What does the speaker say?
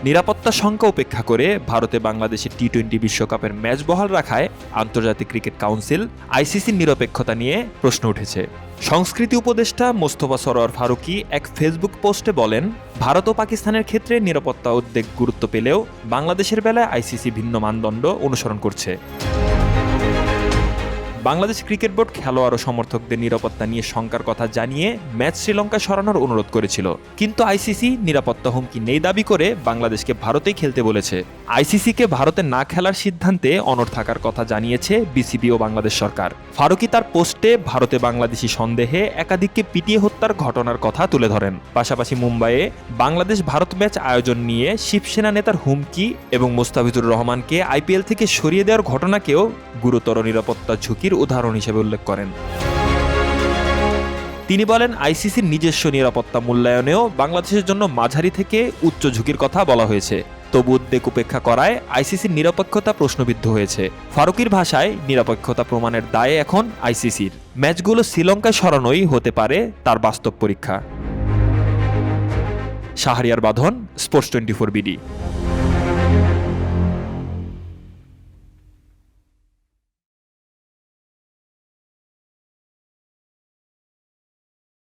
নিরাপত্তা শঙ্কা উপেক্ষা করে ভারতে বাংলাদেশের টি-20 বিশ্বকাপের ম্যাচ বহাল রাখায় আন্তর্জাতিক ক্রিকেট কাউন্সিল আইসিসির নিরপেক্ষতা নিয়ে প্রশ্ন উঠেছে। সংস্কৃতি উপদেষ্টা মোস্তফা সরোয়ার ফারুকী এক ফেসবুক পোস্টে বলেন, ভারত ও পাকিস্তানের ক্ষেত্রে নিরাপত্তা উদ্বেগ গুরুত্ব পেলেও বাংলাদেশের বেলায় আইসিসি ভিন্ন মানদণ্ড অনুসরণ করছে। বাংলাদেশ ক্রিকেট বোর্ড খেলোয়াড় ও সমর্থকদের নিরাপত্তা নিয়ে শঙ্কার কথা জানিয়ে ম্যাচ শ্রীলঙ্কা সরানোর অনুরোধ করেছিল, কিন্তু আইসিসি নিরাপত্তা হুমকি নেই দাবি করে বাংলাদেশকে ভারতেই খেলতে বলেছে। আইসিসিকে ভারতে না খেলার সিদ্ধান্তে অনড় থাকার কথা জানিয়েছে বিসিবি ও বাংলাদেশ সরকার। ফারুকী তার পোস্টে ভারতে বাংলাদেশি সন্দেহে একাধিককে পিটিয়ে হত্যার ঘটনার কথা তুলে ধরেন। পাশাপাশি মুম্বাইয়ে বাংলাদেশ ভারত ম্যাচ আয়োজন নিয়ে শিবসেনা নেতার হুমকি এবং মোস্তাফিজুর রহমানকে আইপিএল থেকে সরিয়ে দেওয়ার ঘটনাকেও গুরুতর নিরাপত্তা ঝুঁকির উদাহরণ হিসেবে উল্লেখ করেন। তিনি বলেন, আইসিসির নিজস্ব নিরাপত্তা মূল্যায়নেও বাংলাদেশের জন্য মাঝারি থেকে উচ্চ ঝুঁকির কথা বলা হয়েছে। তবু উদ্বেগ উপেক্ষা করায় আইসিসির নিরপেক্ষতা প্রশ্নবিদ্ধ হয়েছে। ফারুকীর ভাষায়, নিরপেক্ষতা প্রমাণের দায়ে এখন আইসিসির। ম্যাচগুলো শ্রীলঙ্কায় সরানোই হতে পারে তার বাস্তব পরীক্ষা। শাহরিয়ার বাঁধন, স্পোর্টস 24 বিডি।